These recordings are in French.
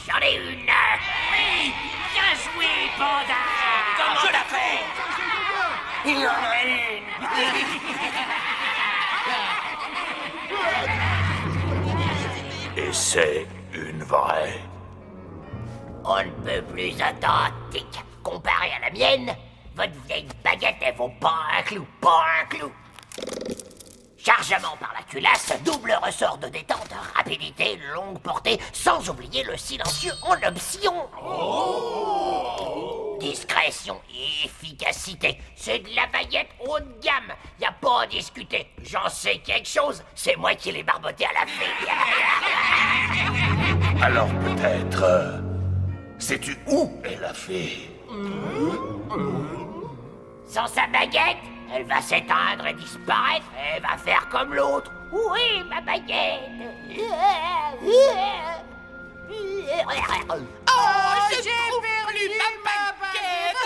J'en ai une. Oui, bien joué, Panda. Comment je la fais? Il y en a une. Et c'est une vraie. On ne peut plus attendre, Tic. Comparé à la mienne, votre vieille baguette, elle vaut pas un clou, pas un clou. Chargement par la culasse, double ressort de détente, rapidité, longue portée, sans oublier le silencieux en option. Discrétion et efficacité, c'est de la baguette haut de gamme. Y a pas à discuter, j'en sais quelque chose, c'est moi qui l'ai barboté à la fille. Alors peut-être... sais-tu où elle a fait? Sans sa baguette, elle va s'éteindre et disparaître. Elle va faire comme l'autre. Où est ma baguette? Oh, j'ai perdu ma baguette.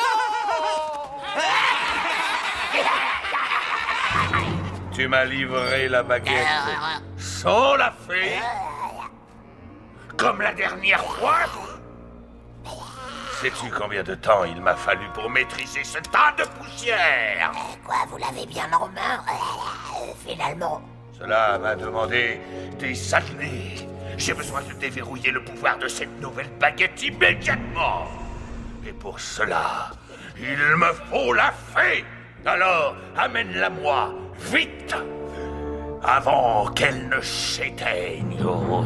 Tu m'as livré la baguette sans la fée? Comme la dernière fois? Sais-tu combien de temps il m'a fallu pour maîtriser ce tas de poussière? Quoi, vous l'avez bien en main? Finalement. Cela m'a demandé des années. J'ai besoin de déverrouiller le pouvoir de cette nouvelle baguette immédiatement. Et pour cela, il me faut la fée. Alors, amène-la-moi, vite, avant qu'elle ne s'éteigne. Oh,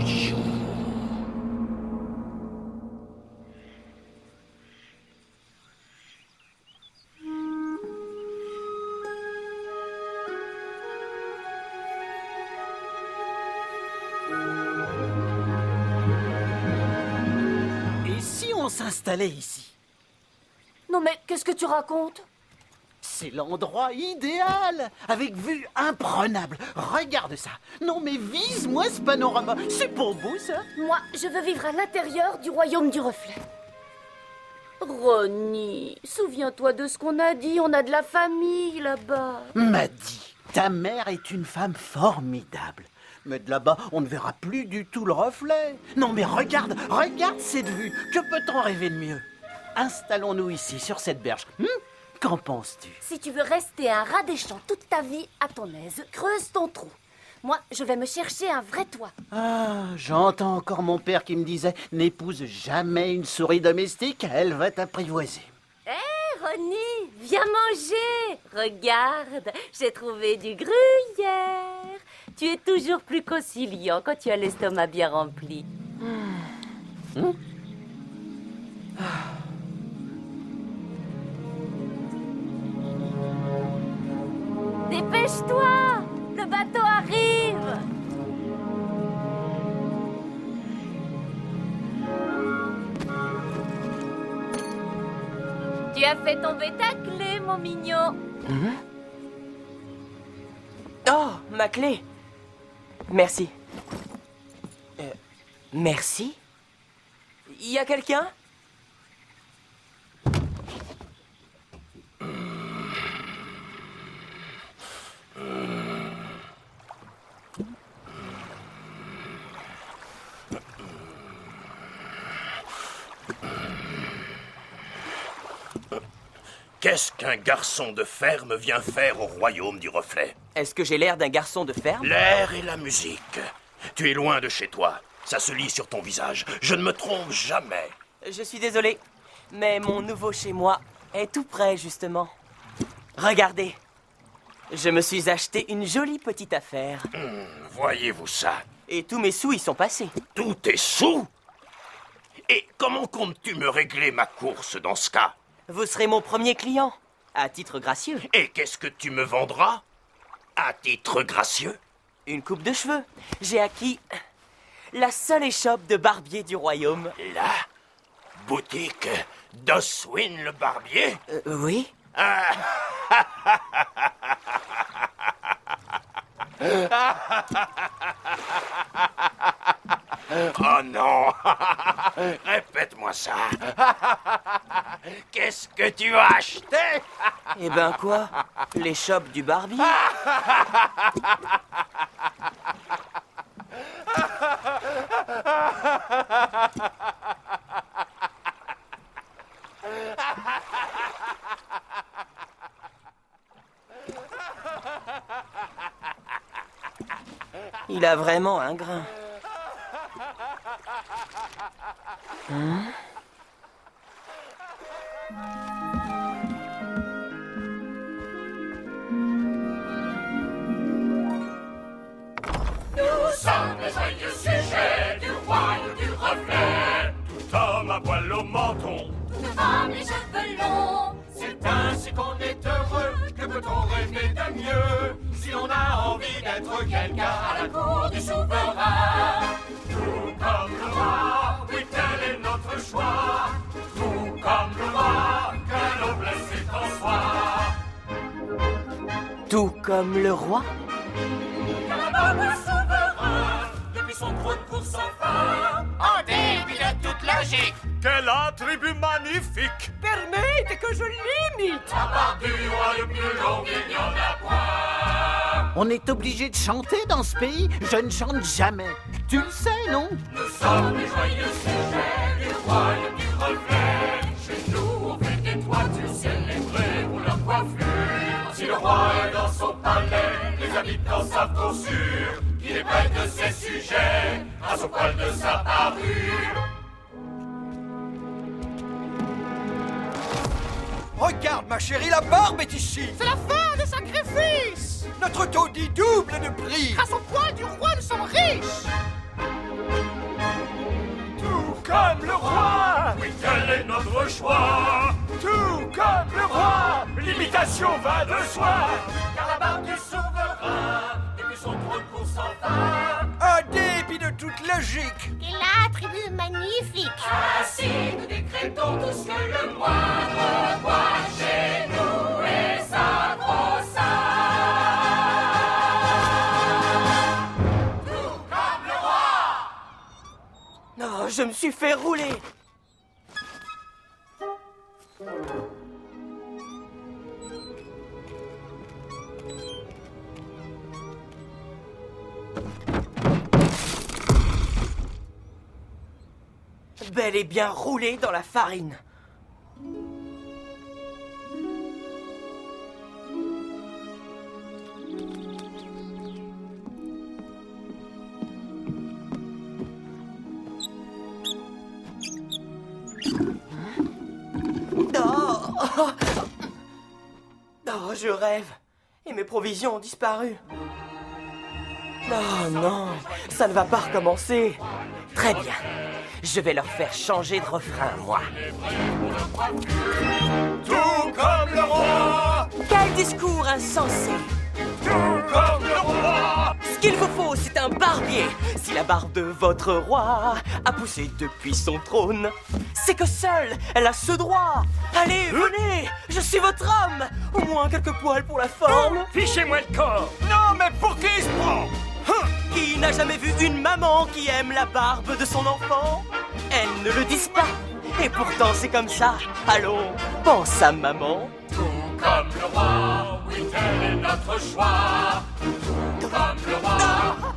Et si on s'installait ici? Non mais qu'est-ce que tu racontes? C'est l'endroit idéal, avec vue imprenable. Regarde ça. Non mais vise-moi ce panorama. C'est pour beau ça. Moi, je veux vivre à l'intérieur du royaume du reflet. Ronnie, souviens-toi de ce qu'on a dit, on a de la famille là-bas. M'a dit, ta mère est une femme formidable. Mais de là-bas, on ne verra plus du tout le reflet. Non mais regarde cette vue. Que peut-on rêver de mieux? Installons-nous ici, sur cette berge. Qu'en penses-tu? Si tu veux rester un rat des champs toute ta vie à ton aise, creuse ton trou. Moi, je vais me chercher un vrai toit. Ah, j'entends encore mon père qui me disait « N'épouse jamais une souris domestique, elle va t'apprivoiser. » Hé, Ronnie, viens manger. Regarde, j'ai trouvé du gruyère. Tu es toujours plus conciliant quand tu as l'estomac bien rempli. Dépêche-toi! Le bateau arrive! Tu as fait tomber ta clé, mon mignon. Oh, ma clé. Merci. Merci? Y a quelqu'un? Qu'est-ce qu'un garçon de ferme vient faire au royaume du reflet? Est-ce que j'ai l'air d'un garçon de ferme? L'air et la musique. Tu es loin de chez toi. Ça se lit sur ton visage. Je ne me trompe jamais. Je suis désolé, mais mon nouveau chez moi est tout près, justement. Regardez, je me suis acheté une jolie petite affaire. Voyez-vous ça? Et tous mes sous y sont passés. Tous tes sous? Et comment comptes-tu me régler ma course dans ce cas? Vous serez mon premier client, à titre gracieux. Et qu'est-ce que tu me vendras? À titre gracieux? Une coupe de cheveux. J'ai acquis la seule échoppe de barbier du royaume. La boutique d'Oswin le barbier? Oui? Oh non! Répète-moi ça! Qu'est-ce que tu as acheté? Eh ben quoi? L'échoppe du barbier? Il a vraiment un grain. Nous sommes les joyeux sujets du royaume du reflet. Tout homme à poil au menton, Toute femme les cheveux longs. c'est ainsi qu'on est heureux. Que peut-on rêver de mieux si l'on a envie d'être quelqu'un à la cour du souverain? Tout comme le roi, oui tel est notre choix. Tout comme le roi, que la noblesse est en soi. Tout comme le roi? Car le souverain, depuis son trône court sans fin, en dépit de toute logique, Quel attribut magnifique! permettez que je l'imite. La part du royaume plus longue, il n'y en a point. On est obligé de chanter dans ce pays. Je ne chante jamais. Tu le sais, non? Nous sommes les joyeux sujets du royaume du reflet. Chez nous, on fait des toitures célébrées pour leur coiffure. Si le roi est dans son palais, les habitants savent pour sûr qu'il est près de ses sujets, grâce au poil de sa parure. Regarde, ma chérie, la barbe est ici. C'est la fin des sacrifices. Notre taudis double de prix. Grâce au poil du roi, nous sommes riches. Tout comme le roi! Oui, quel est notre choix? Tout comme le roi! L'imitation va de soi! Car la barbe du souverain, depuis son trône pour sans fin. En dépit de toute logique. Quel attribut magnifique. Ainsi, nous décrétons tous que le moindre poil chez nous est sacro-saint. Tout comme le roi. Non, je me suis fait rouler. Bel et bien roulé dans la farine. Oh, je rêve. Et mes provisions ont disparu. Oh non, ça ne va pas recommencer. Très bien. Je vais leur faire changer de refrain, moi. Tout comme le roi! Quel discours insensé! Tout comme le roi! Ce qu'il vous faut, c'est un barbier. Si la barbe de votre roi a poussé depuis son trône, c'est que seule elle a ce droit. Allez, venez, je suis votre homme. Au moins quelques poils pour la forme. Fichez-moi le corps! Non, mais pour qui il se prend? Qui n'a jamais vu une maman qui aime la barbe de son enfant? Elles ne le disent pas. Et pourtant c'est comme ça. Allons, pense à maman. Comme le roi, oui, tel est notre choix. Tout comme le roi,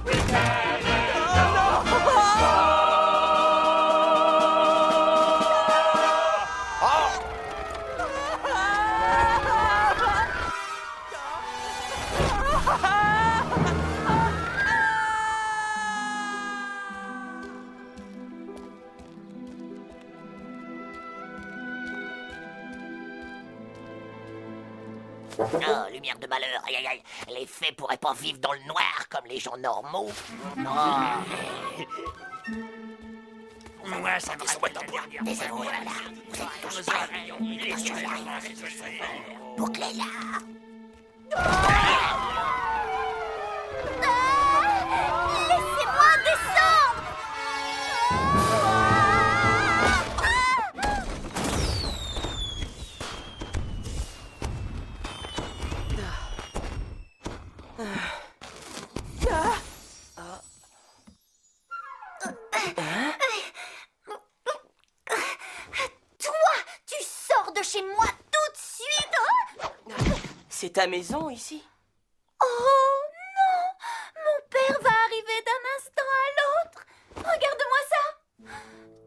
oui, tel est notre choix. Oh, lumière de malheur, aïe aïe aïe. Les fées pourraient pas vivre dans le noir comme les gens normaux. Oh. Moi, ça me soit en boire. Taisez-vous, là. Vous êtes tous pareils. Attention, j'arrive. Bouclez-la. Laissez-moi descendre. Toi, tu sors de chez moi tout de suite. C'est ta maison ici? Oh non, mon père va arriver d'un instant à l'autre. Regarde-moi ça.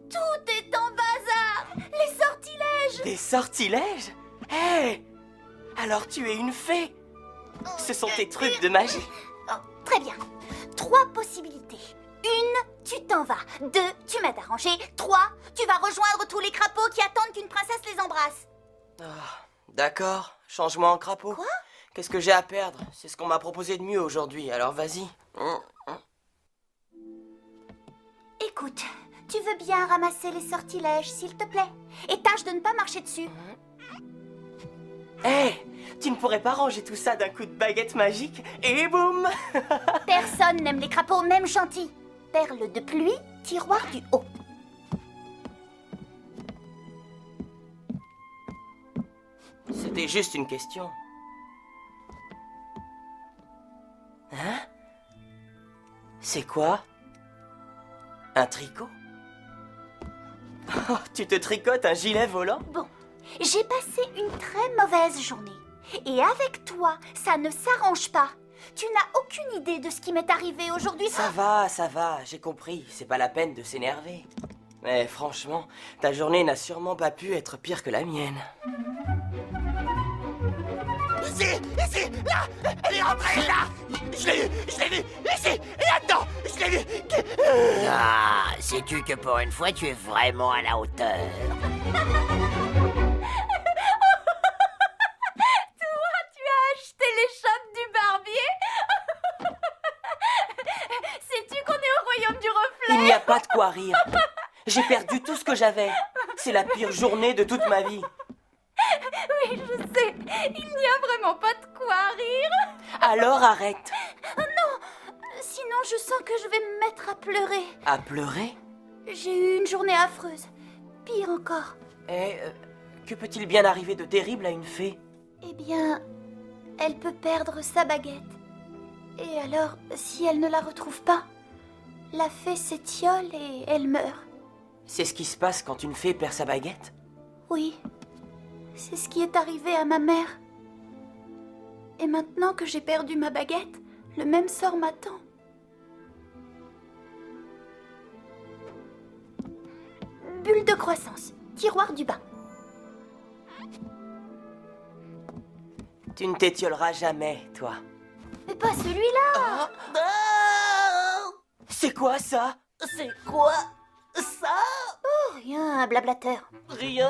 Tout est en bazar. Les sortilèges. Des sortilèges? Hé! Alors tu es une fée? Ce sont tes trucs de magie? Oh, très bien. 3 possibilités. 1, tu t'en vas. 2, tu m'aides à ranger. 3, tu vas rejoindre tous les crapauds qui attendent qu'une princesse les embrasse. D'accord, change-moi en crapaud. Quoi? Qu'est-ce que j'ai à perdre? C'est ce qu'on m'a proposé de mieux aujourd'hui, alors vas-y. Écoute, tu veux bien ramasser les sortilèges, s'il te plaît? Et tâche de ne pas marcher dessus. Hé! Tu ne pourrais pas ranger tout ça d'un coup de baguette magique et boum! Personne n'aime les crapauds, même gentils. Perle de pluie, tiroir du haut. C'était juste une question. Hein? C'est quoi? Un tricot? Oh, tu te tricotes un gilet volant? Bon, j'ai passé une très mauvaise journée. Et avec toi, ça ne s'arrange pas. Tu n'as aucune idée de ce qui m'est arrivé aujourd'hui. Ça va, j'ai compris. C'est pas la peine de s'énerver. Mais franchement, ta journée n'a sûrement pas pu être pire que la mienne. Ici, là, elle est rentrée, là. Je l'ai vu, ici, et là-dedans, je l'ai vu. Ah, sais-tu que pour une fois, tu es vraiment à la hauteur. Toi, tu as acheté l'échoppe du barbier? Sais-tu qu'on est au royaume du reflet? Il n'y a pas de quoi rire. J'ai perdu tout ce que j'avais. C'est la pire journée de toute ma vie. Oui, je sais. Il n'y a vraiment pas de quoi rire. Alors arrête. Sinon, je sens que je vais me mettre à pleurer. À pleurer? J'ai eu une journée affreuse. Pire encore. Et que peut-il bien arriver de terrible à une fée? Eh bien, elle peut perdre sa baguette. Et alors, si elle ne la retrouve pas, la fée s'étiole et elle meurt. C'est ce qui se passe quand une fée perd sa baguette? Oui, c'est ce qui est arrivé à ma mère. Et maintenant que j'ai perdu ma baguette, le même sort m'attend. Bulle de croissance, tiroir du bas. Tu ne t'étioleras jamais, toi. Mais pas celui-là. C'est quoi ça? C'est quoi ça? Oh, rien, un blablateur. Rien.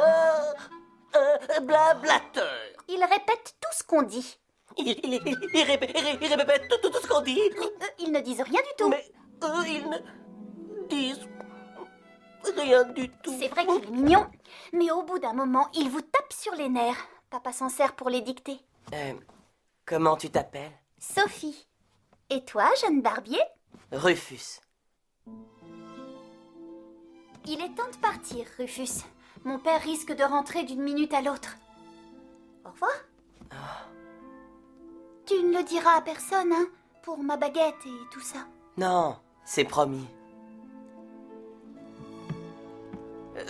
Blablateur. Il répète tout ce qu'on dit. Il répète tout ce qu'on dit. Mais eux, ils ne disent rien du tout. Mais eux, ils ne disent rien du tout. C'est vrai qu'il est mignon, mais au bout d'un moment, il vous tape sur les nerfs. Papa s'en sert pour les dicter. Comment tu t'appelles? Sophie. Et toi, jeune barbier? Rufus. Il est temps de partir, Rufus. Mon père risque de rentrer d'une minute à l'autre. Au revoir. Tu ne le diras à personne, hein? Pour ma baguette et tout ça. Non, c'est promis.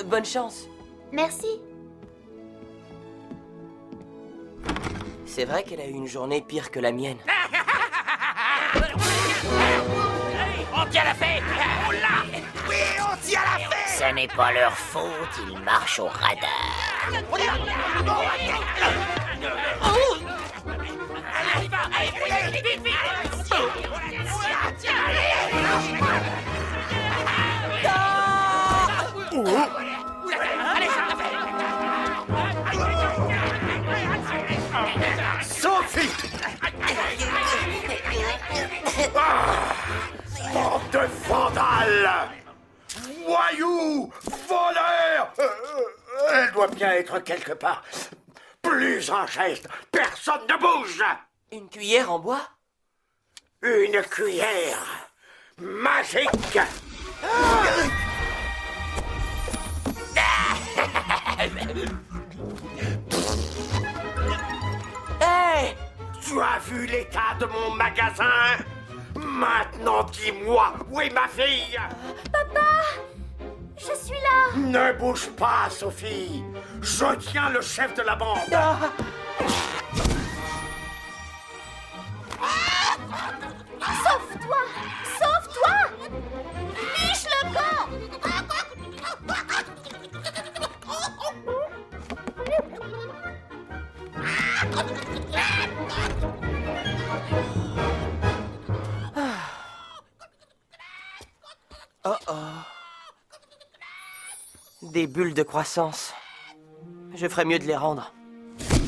Bonne chance. Merci. C'est vrai qu'elle a eu une journée pire que la mienne. On tient la fête. On l'a. Oui, on tient la fête. Ce n'est pas leur faute, ils marchent au radar. bien être quelque part. Plus en geste, personne ne bouge. Une cuillère en bois? Une cuillère magique. Hey! Tu as vu l'état de mon magasin? Maintenant, dis-moi, où est ma fille? Papa, je suis là. Ne bouge pas, Sophie. Je tiens le chef de la bande. Sauve-toi, sauve-toi. Fiche le camp. Oh oh. Des bulles de croissance. Je ferais mieux de les rendre. Fais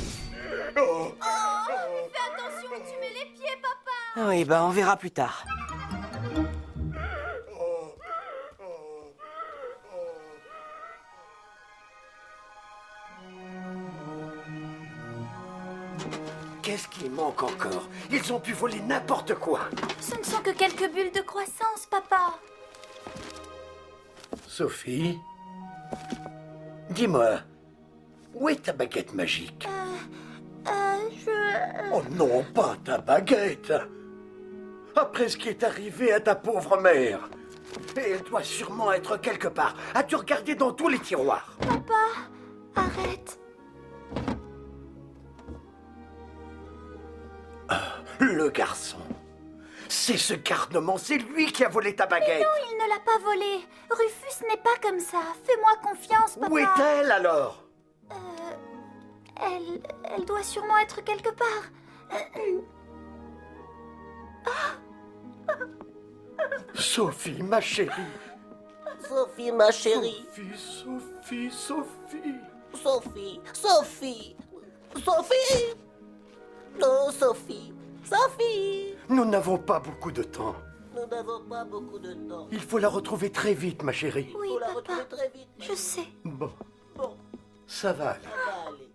attention où tu mets les pieds, papa. Oui, ben on verra plus tard. Qu'est-ce qui manque encore? Ils ont pu voler n'importe quoi. Ce ne sont que quelques bulles de croissance, papa. Sophie, dis-moi, où est ta baguette magique? Oh non, pas ta baguette. Après ce qui est arrivé à ta pauvre mère. Et elle doit sûrement être quelque part. As-tu regardé dans tous les tiroirs? Papa, arrête. Le garçon. C'est ce garnement, c'est lui qui a volé ta baguette. Non, il ne l'a pas volée. Rufus n'est pas comme ça. Fais-moi confiance, papa. Où est-elle alors? Elle doit sûrement être quelque part. Sophie, ma chérie. Sophie, ma chérie. Sophie, Sophie. Sophie, Sophie. Sophie. Oh, Sophie. Sophie. Nous n'avons pas beaucoup de temps. Nous n'avons pas beaucoup de temps. Il faut la retrouver très vite, ma chérie. Oui, Faut la papa. retrouver très vite. Je sais. Bon, Bon, ça va aller. ça va aller.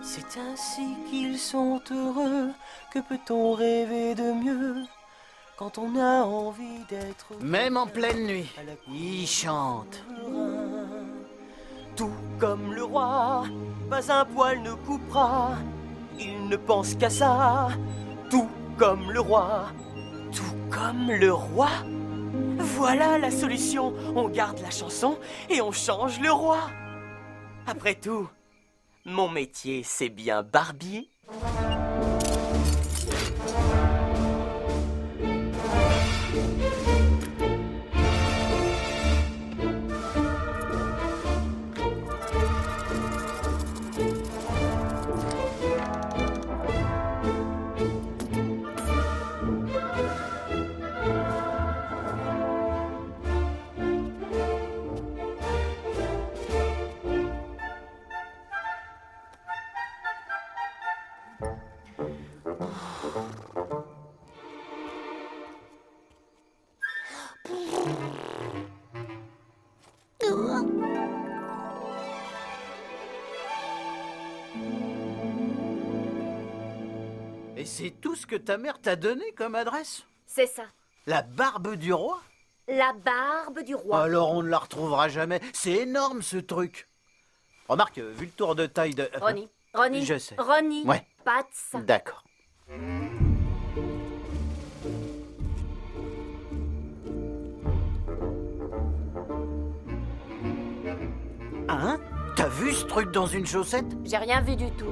C'est ainsi qu'ils sont heureux. Que peut-on rêver de mieux quand on a envie d'être Même en pleine nuit, à la il chante. Tout comme le roi, pas un poil ne coupera. Il ne pense qu'à ça. Tout comme le roi, tout comme le roi. Voilà la solution. On garde la chanson et on change le roi. Après tout, mon métier, c'est bien barbier. Et c'est tout ce que ta mère t'a donné comme adresse? C'est ça. La barbe du roi? La barbe du roi. Alors on ne la retrouvera jamais. C'est énorme ce truc. Remarque, vu le tour de taille de... Ronnie, Je sais. Ronnie, Ouais. pas de ça. D'accord. Hein? T'as vu ce truc dans une chaussette? J'ai rien vu du tout.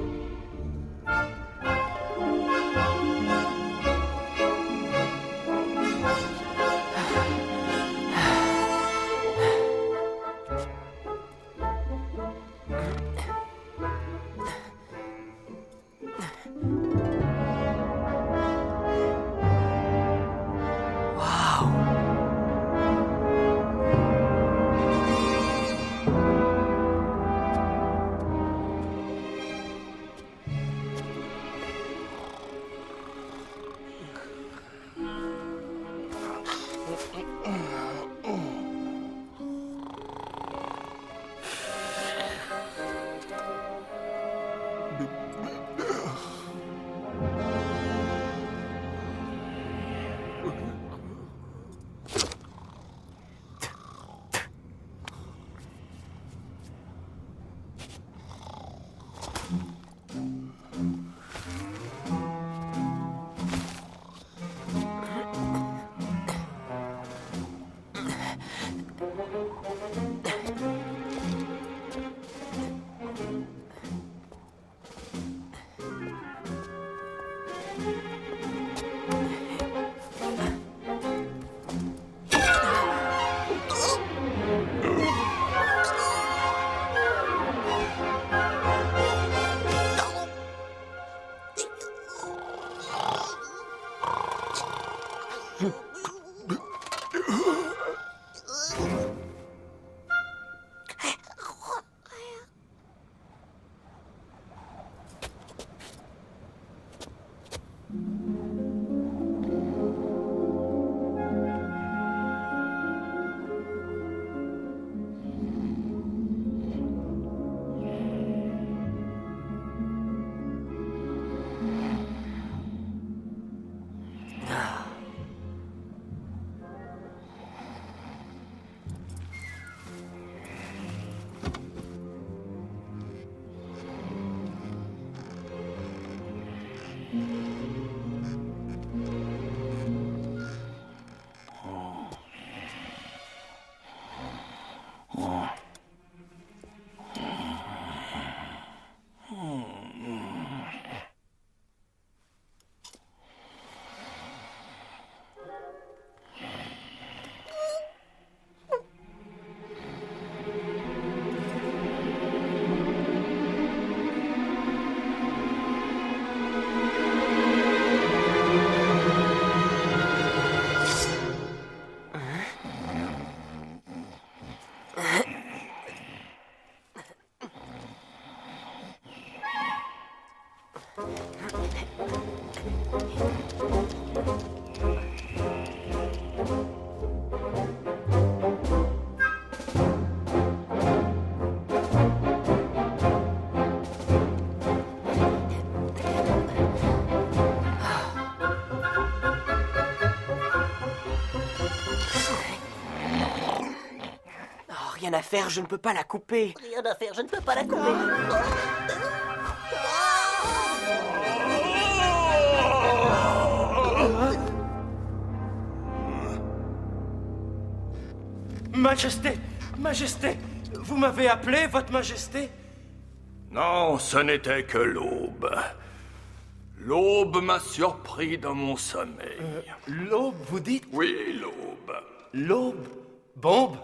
Rien à faire, je ne peux pas la couper. Rien à faire, je ne peux pas la couper. Majesté, Majesté, vous m'avez appelé, Votre Majesté? Non, ce n'était que l'aube. L'aube m'a surpris dans mon sommeil. L'aube, vous dites? Oui, l'aube. L'aube? Bombe?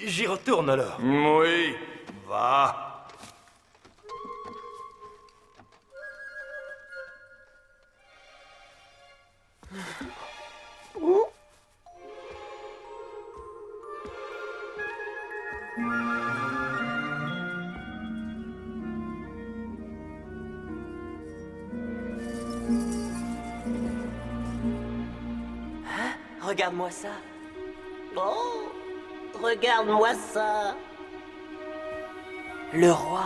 J'y retourne alors. Oui, va. Regarde-moi ça. Oh, regarde-moi ça. Le roi.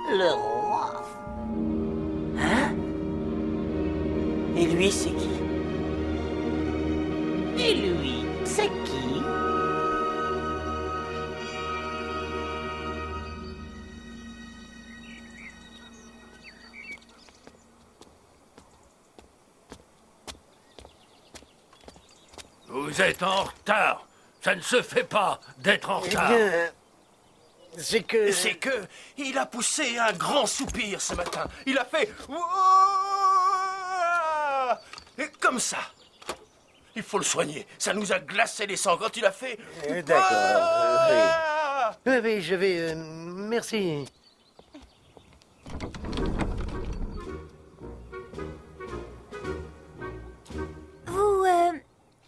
Le roi. Hein? Et lui, c'est qui? Et lui, c'est qui? Vous êtes en retard. Ça ne se fait pas d'être en retard. C'est que... C'est que... il a poussé un grand soupir ce matin. Il a fait... Et comme ça. Il faut le soigner. Ça nous a glacé les sangs quand il a fait... D'accord. Oui, je vais... merci.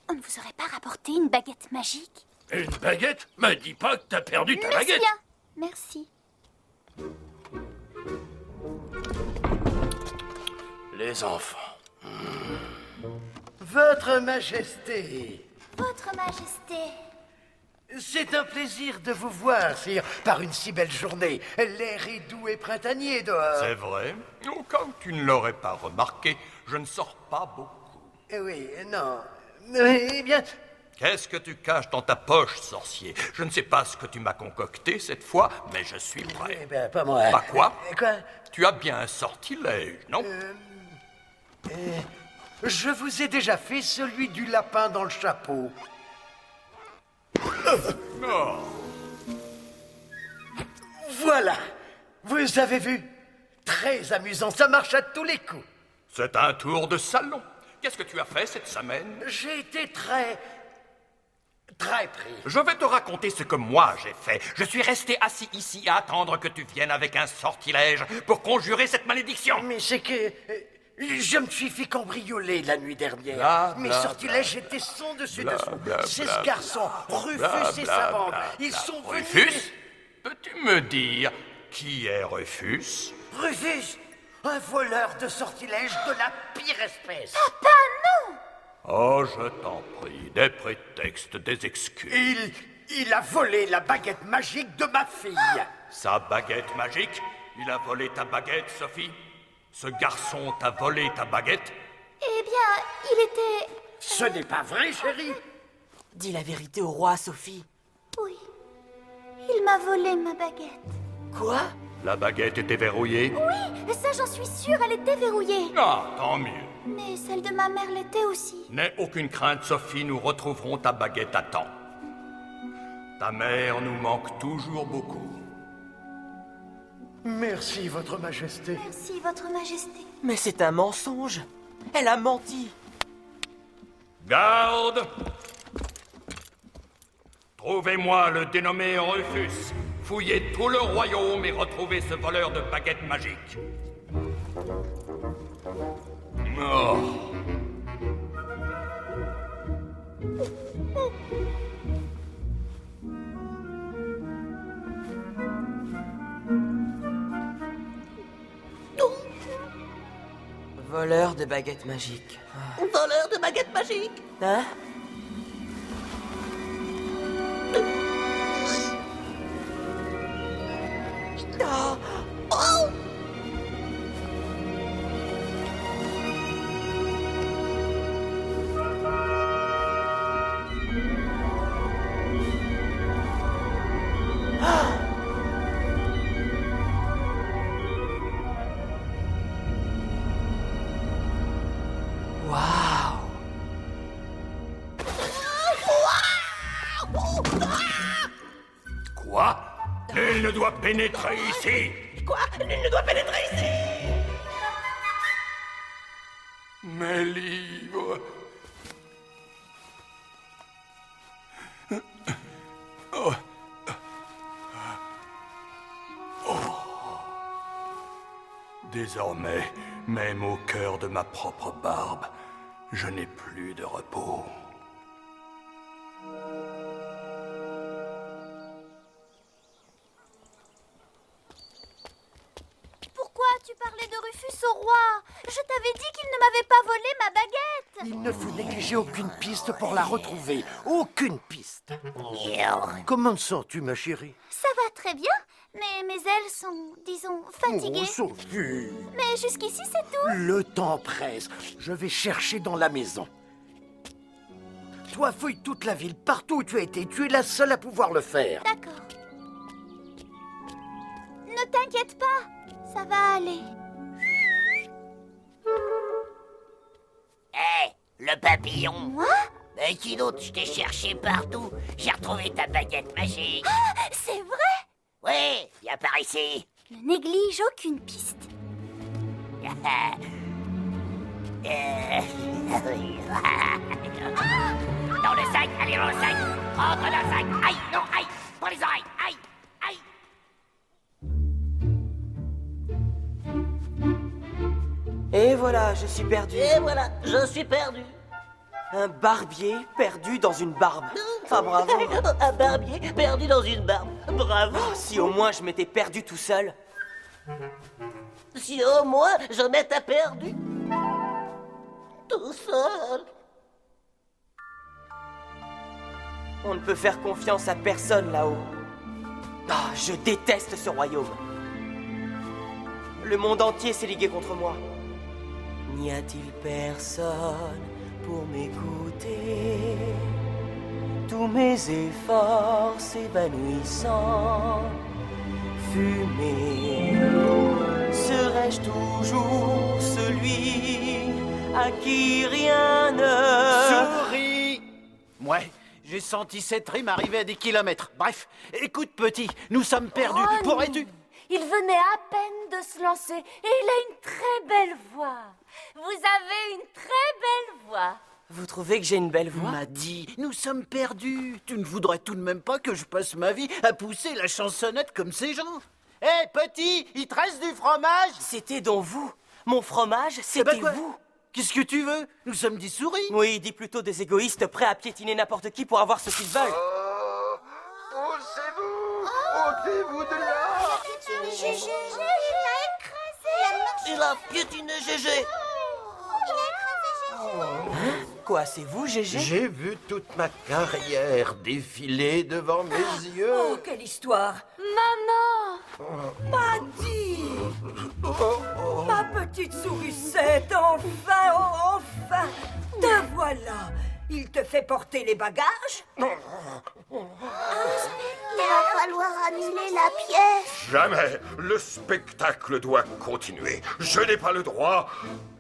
On ne vous aurait pas rapporté une baguette magique? Une baguette? Me dis pas que t'as perdu ta Merci baguette. bien. Merci. Les enfants. Votre Majesté, Votre Majesté. c'est un plaisir de vous voir, sire, par une si belle journée. L'air est doux et printanier dehors. C'est vrai. Au cas où tu ne l'aurais pas remarqué, je ne sors pas beaucoup. Oui, non. Eh bien, Qu'est-ce que tu caches dans ta poche, sorcier? Je ne sais pas ce que tu m'as concocté cette fois, mais je suis prêt. eh bien, pas moi. Pas quoi? Quoi? Tu as bien un sortilège, non? Je vous ai déjà fait celui du lapin dans le chapeau. Oh. Voilà. Vous avez vu? Très amusant, ça marche à tous les coups. C'est un tour de salon. Qu'est-ce que tu as fait cette semaine? J'ai été très pris. Je vais te raconter ce que moi j'ai fait. Je suis resté assis ici à attendre que tu viennes avec un sortilège pour conjurer cette malédiction. Mais c'est que... je me suis fait cambrioler la nuit dernière. Bla, Mes bla, sortilèges étaient son dessus bla, dessous. bla, Ces bla, garçons, bla, Rufus bla, et bla, sa bande, bla, ils bla. sont venus... Rufus? Peux-tu me dire qui est Rufus? Rufus, un voleur de sortilèges de la pire espèce. Papa, non! Oh, je t'en prie, des prétextes, des excuses. Il a volé la baguette magique de ma fille. Sa baguette magique? Il a volé ta baguette, Sophie? Ce garçon t'a volé ta baguette? Eh bien, il était... Ce n'est pas vrai, chérie. Dis la vérité au roi, Sophie. Oui. Il m'a volé ma baguette. Quoi? La baguette était verrouillée? Oui, ça j'en suis sûre, elle était verrouillée. Ah, tant mieux. Mais celle de ma mère l'était aussi. N'aie aucune crainte, Sophie, nous retrouverons ta baguette à temps. Ta mère nous manque toujours beaucoup. Merci, Votre Majesté. Merci, Votre Majesté. Mais c'est un mensonge. Elle a menti. Garde! Trouvez-moi le dénommé Rufus. Fouillez tout le royaume et retrouvez ce voleur de baguettes magiques. Oh. Voleur de baguettes magiques. Voleur de baguettes magiques. Hein? Quoi? Nul ne doit pénétrer ici! Quoi? Nul ne doit pénétrer ici! Mes livres... Oh. Oh. Désormais, même au cœur de ma propre barbe, je n'ai plus de repos. Pourquoi tu parlais de Rufus au roi? Je t'avais dit qu'il ne m'avait pas volé ma baguette. Il ne faut négliger aucune piste pour la retrouver. Aucune piste. Comment te sens-tu, ma chérie? Ça va très bien, mais mes ailes sont, disons, fatiguées. Oh, Sophie. Mais jusqu'ici, c'est tout. Le temps presse. Je vais chercher dans la maison. Toi, fouille toute la ville, partout où tu as été. Tu es la seule à pouvoir le faire. D'accord. Ne t'inquiète pas, ça va aller. Hé, le papillon. Moi? Mais qui d'autre? Je t'ai cherché partout. J'ai retrouvé ta baguette magique. Ah, c'est vrai? Oui, viens par ici. Ne néglige aucune piste. Dans le sac, allez dans le sac. Rentre dans le sac. Aïe, non, aïe. Prends les oreilles. Aïe, aïe. Et voilà, je suis perdu. Et voilà, je suis perdu. Un barbier perdu dans une barbe. Ah, bravo. Un barbier perdu dans une barbe. Bravo. Oh, si au moins je m'étais perdu tout seul. Si au moins je m'étais perdu. Tout seul. On ne peut faire confiance à personne là-haut. Ah, je déteste ce royaume. Le monde entier s'est ligué contre moi. N'y a-t-il personne pour m'écouter? Tous mes efforts s'évanouissant, fumée. Serais-je toujours celui à qui rien ne... Souris! Ouais, j'ai senti cette rime arriver à des kilomètres. Bref, écoute petit, nous sommes perdus. Oh, Pourrais-tu... Il venait à peine de se lancer et il a une très belle voix. Vous avez une très belle voix. Vous trouvez que j'ai une belle voix? M'a dit, nous sommes perdus. Tu ne voudrais tout de même pas que je passe ma vie à pousser la chansonnette comme ces gens? Hé, petit, il te reste du fromage? C'était donc vous. Mon fromage, c'était quoi? vous. Qu'est-ce que tu veux? Nous sommes des souris. Oui, dis plutôt des égoïstes prêts à piétiner n'importe qui pour avoir ce qu'ils veulent. Poussez-vous! Ôtez-vous de là! Gégé, il a écrasé. Il a piétiné Gégé. Il a écrasé Gégé. Quoi, c'est vous, Gégé? J'ai vu toute ma carrière défiler devant mes yeux. Oh, quelle histoire! Maman! Paddy! Ma petite sourisette, enfin, enfin! Te voilà! Il te fait porter les bagages? Il va falloir annuler la pièce. Jamais. Le spectacle doit continuer. Je n'ai pas le droit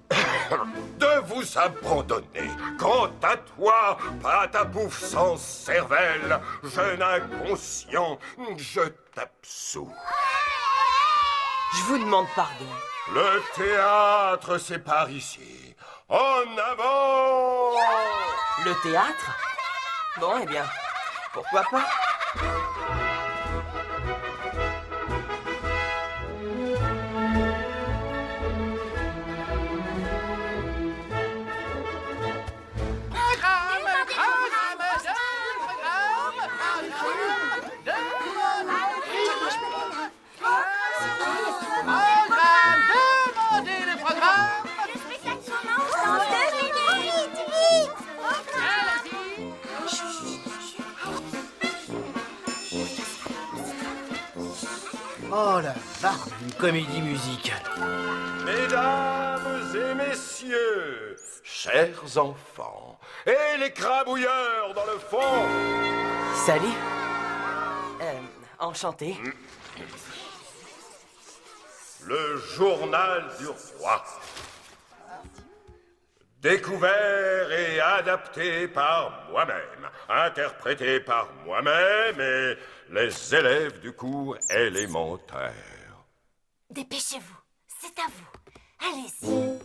de vous abandonner. Quant à toi, patapouf sans cervelle, jeune inconscient, je t'absous. Je vous demande pardon. Le théâtre, c'est par ici. En avant! Le théâtre? Bon, eh bien, pourquoi pas? Oh la vache, une comédie musicale. Mesdames et messieurs, chers enfants, et les crabouilleurs dans le fond. Salut. Enchanté. Le journal du roi. Découvert et adapté par moi-même, interprété par moi-même et les élèves du cours élémentaire. Dépêchez-vous, c'est à vous. Allez-y.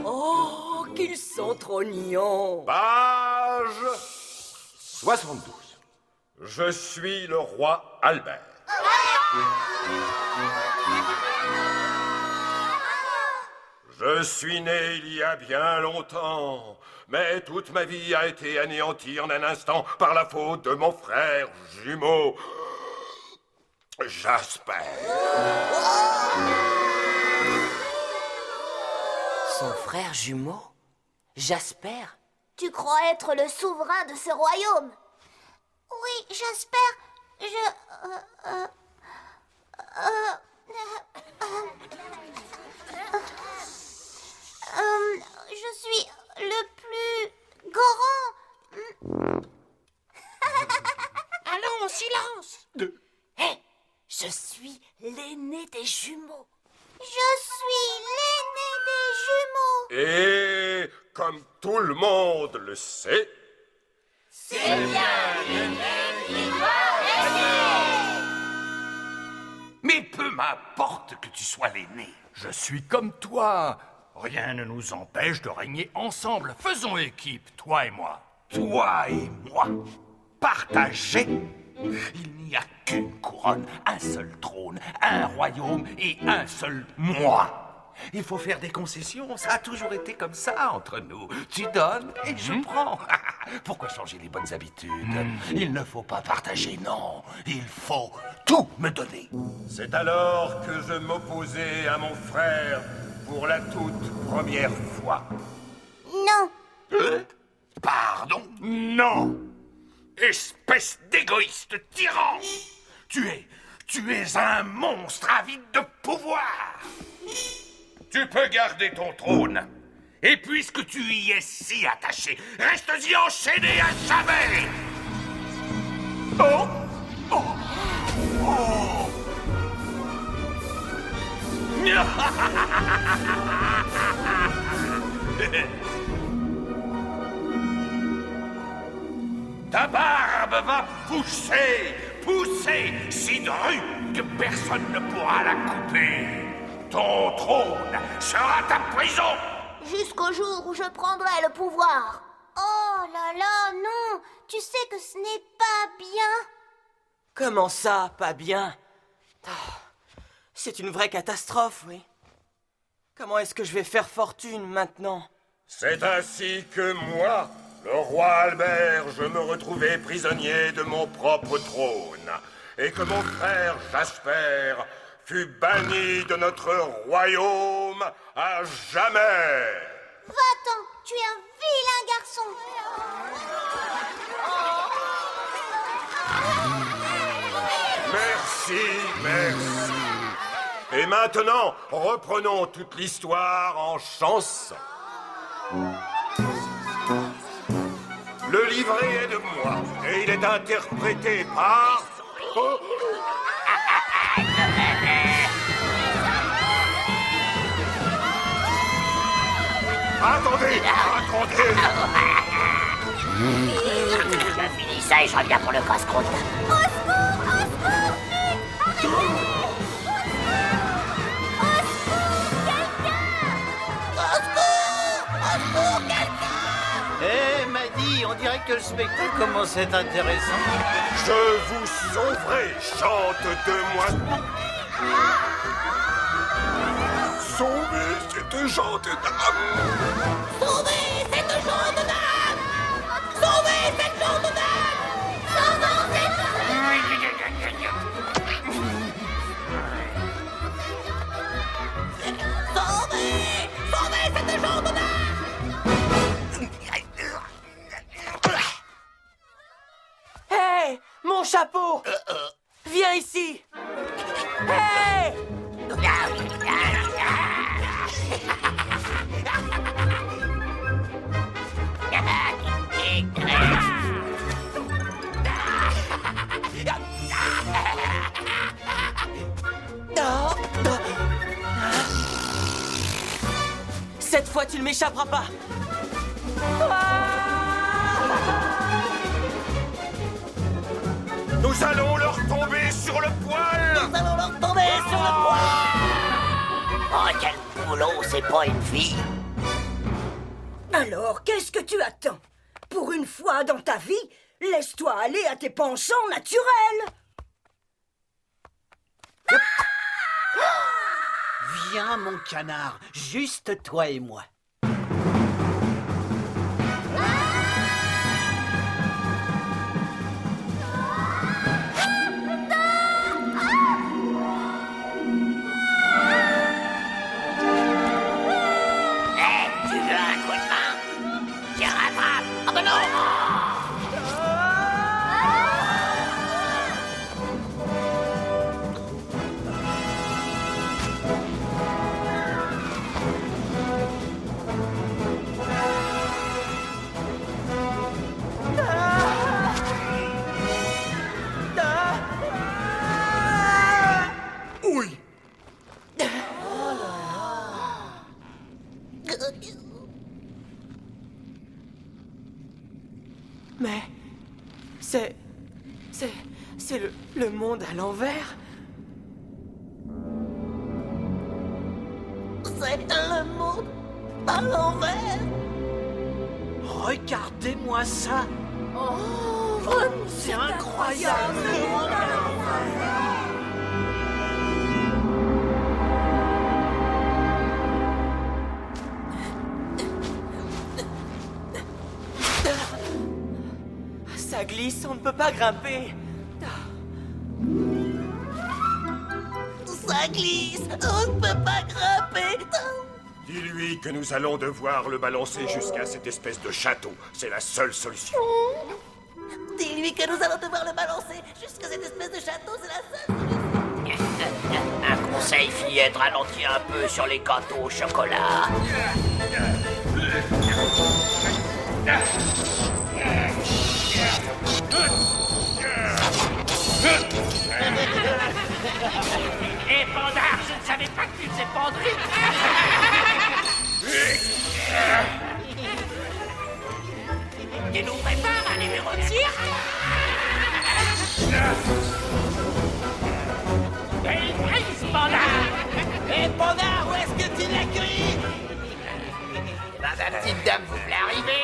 Oh, qu'ils sont trop mignons. Page 72. Je suis le roi Albert. Je suis né il y a bien longtemps, mais toute ma vie a été anéantie en un instant par la faute de mon frère jumeau, Jasper. Son frère jumeau? Jasper? Tu crois être le souverain de ce royaume? Oui, Jasper, je suis le plus grand. Allons, silence! Hé, je suis l'aîné des jumeaux. Je suis l'aîné des jumeaux. Et comme tout le monde le sait, C'est bien l'aîné qui doit régner. Mais peu m'importe que tu sois l'aîné. Je suis comme toi. Rien ne nous empêche de régner ensemble. Faisons équipe, toi et moi. Toi et moi. Partagés. Il n'y a qu'une couronne, un seul trône, un royaume et un seul moi. Il faut faire des concessions, ça a toujours été comme ça entre nous. Tu donnes et je prends. Pourquoi changer les bonnes habitudes? Il ne faut pas partager, non. Il faut tout me donner. c'est alors que je m'opposais à mon frère pour la toute première fois. Non. Pardon? Non! Espèce d'égoïste tyran! Tu es un monstre avide de pouvoir! Tu peux garder ton trône. Et puisque tu y es si attaché, reste-y enchaîné à jamais! Oh! Oh! Oh! Ta barbe va pousser si drue que personne ne pourra la couper. Ton trône sera ta prison. Jusqu'au jour où je prendrai le pouvoir. Oh là là, non. Tu sais que ce n'est pas bien. Comment ça, pas bien? C'est une vraie catastrophe, oui. Comment est-ce que je vais faire fortune maintenant? C'est ainsi que moi, le roi Albert, je me retrouvais prisonnier de mon propre trône, et que mon frère Jasper fut banni de notre royaume à jamais. Va-t'en, tu es un vilain garçon. Merci. Et maintenant, reprenons toute l'histoire en chanson. Le livret est de moi et il est interprété par... Oh. Attendez, attendez. Je finis ça et je reviens pour le casse-croûte. Au secours, vite, arrêtez! Eh, Maddy, on dirait que le spectacle commence à être intéressant. Je vous sauverai, chante de moi. Sauvez cette gente dame. Sauvez cette gente dame! Sauvez cette gente dame! Sauvons cette Sauvez! Sauvez cette gente dame! Hey, mon chapeau! Viens ici! Hey! Cette fois, tu ne m'échapperas pas! Nous allons leur tomber sur le poil. Nous allons leur tomber sur le poil. Oh, quel boulot, c'est pas une vie. Alors, qu'est-ce que tu attends? Pour une fois dans ta vie, laisse-toi aller à tes penchants naturels. Viens, mon canard, juste toi et moi. Tu veux un coup de main? Tiens, rattrape. Ah ben non. Oui. Mais c'est le monde à l'envers. C'est le monde à l'envers. Regardez-moi ça. Oh, C'est incroyable. Le monde à l'envers. Ça glisse, on ne peut pas grimper. Ça glisse, on ne peut pas grimper. Dis-lui que nous allons devoir le balancer jusqu'à cette espèce de château. C'est la seule solution. Dis-lui que nous allons devoir le balancer jusqu'à cette espèce de château, c'est la seule solution. Un conseil, fillette, ralentis un peu sur les gâteaux au chocolat. Et Pandar, je ne savais pas que tu faisais pendrer. Tu nous prépares un numéro de cirque? Belle prise, Pandar! Et Pandar, où est-ce que tu l'as cueilli? Ma petite dame, vous voulez arriver?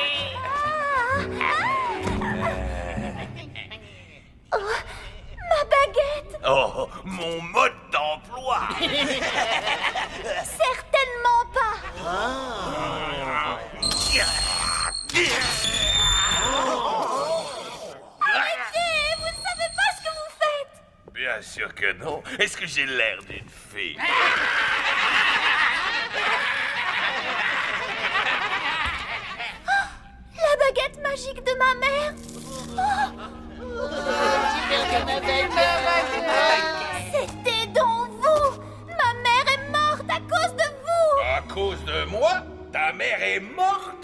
ma baguette! Oh, mon mode d'emploi. Certainement pas! Arrêtez! Vous ne savez pas ce que vous faites! Bien sûr que non. Est-ce que j'ai l'air d'une fée? La baguette magique de ma mère! C'était donc vous! Ma mère est morte à cause de vous! À cause de moi? Ta mère est morte?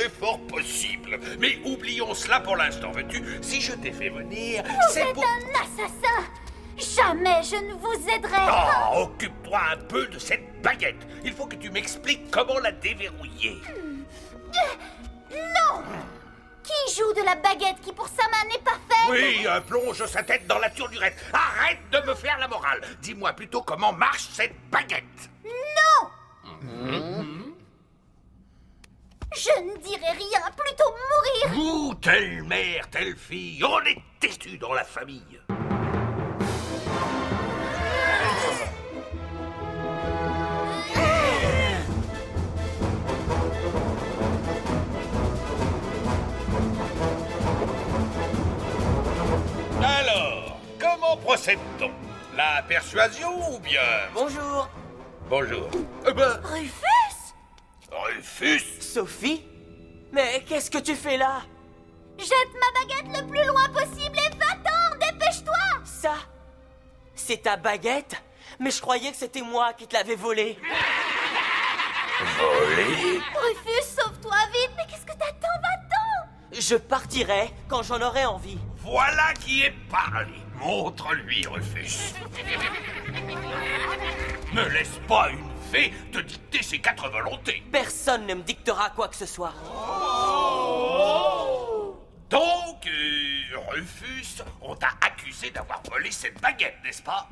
c'est fort possible. Mais oublions cela pour l'instant, veux-tu? Si je t'ai fait venir, Vous êtes un assassin. Jamais je ne vous aiderai. Oh, occupe-toi un peu de cette baguette. Il faut que tu m'expliques comment la déverrouiller. Non. Qui joue de la baguette qui pour sa main n'est pas faite? Oui, plonge sa tête dans la turdurette. Arrête de me faire la morale. Dis-moi plutôt comment marche cette baguette. Non. Je ne dirai rien, plutôt mourir. Vous, telle mère, telle fille, on est têtus dans la famille. Alors, comment procède-t-on? La persuasion ou bien... Bonjour. Bonjour. Rufus? Rufus? Sophie? Mais qu'est-ce que tu fais là? Jette ma baguette le plus loin possible et va-t'en, dépêche-toi. Ça? C'est ta baguette? Mais je croyais que c'était moi qui te l'avais volée. Volée? Rufus, sauve-toi vite, mais qu'est-ce que t'attends, va-t'en. Je partirai quand j'en aurai envie. Voilà qui est parlé. Montre-lui, Rufus. Ne laisse pas une fée te dicter ses 4 volontés. Personne ne me dictera quoi que ce soit. Donc, Rufus, on t'a accusé d'avoir volé cette baguette, n'est-ce pas?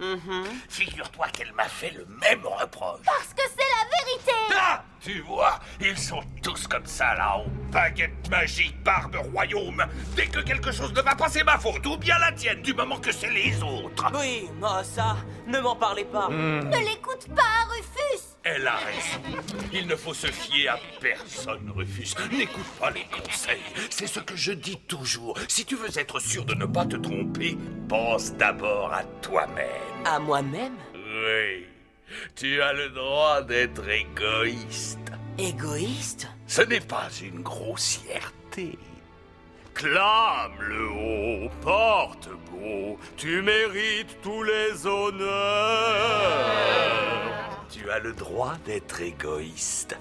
Figure-toi qu'elle m'a fait le même reproche. Parce que c'est la vérité. Ah, tu vois, ils sont tous comme ça là-haut. Baguette magique, barbe royaume. Dès que quelque chose ne va pas, c'est ma faute, ou bien la tienne, du moment que c'est les autres. Oui, ça, ne m'en parlez pas. Ne l'écoute pas, Rufus. Elle a raison. Il ne faut se fier à personne, Rufus. N'écoute pas les conseils. C'est ce que je dis toujours. Si tu veux être sûr de ne pas te tromper, pense d'abord à toi-même. À moi-même? Oui. Tu as le droit d'être égoïste. Égoïste? Ce n'est pas une grossièreté. Clame le haut, porte beau, tu mérites tous les honneurs. Tu as le droit d'être égoïste.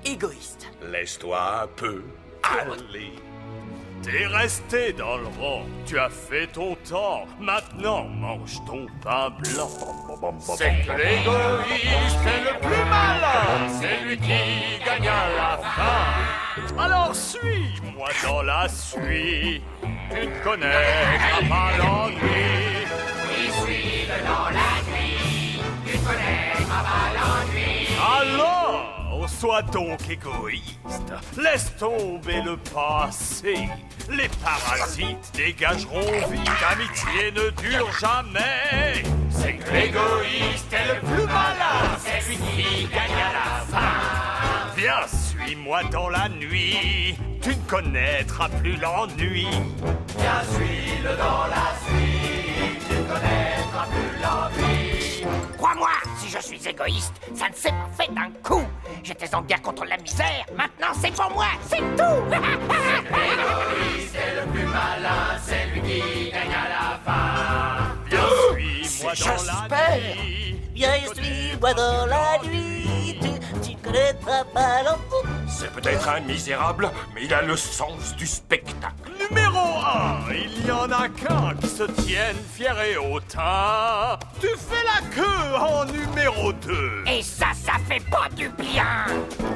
Égoïste. Laisse-toi un peu aller. T'es resté dans le rang, tu as fait ton temps, maintenant mange ton pain blanc. C'est que l'égoïste est le plus malin, c'est lui qui gagne à la fin. Alors suis-moi dans la suite, tu te connaîtras pas l'ennui. Oui, suis-le dans la nuit, tu connaîtras pas l'ennui. Alors, sois donc égoïste, laisse tomber le passé. Les parasites dégageront vite, amitié ne dure jamais. C'est que l'égoïste est le plus malin, c'est lui qui gagne à la fin. Viens, suis-moi dans la nuit, tu ne connaîtras plus l'ennui. Viens, suis-le dans la suite, tu ne connaîtras plus l'ennui. Crois-moi, si je suis égoïste, ça ne s'est pas fait d'un coup. J'étais en guerre contre la misère, maintenant c'est pour moi, c'est tout. L'égoïste est le plus malin, c'est lui qui gagne à la fin. Viens, suis-moi dans la nuit. Viens, suis-moi dans la nuit, tu ne connaîtras pas l'enfant. C'est peut-être un misérable, mais il a le sens du spectacle. Numéro 1, il n'y en a qu'un qui se tienne fier et hautain. Tu fais la queue en numéro 2. Et ça fait pas du bien.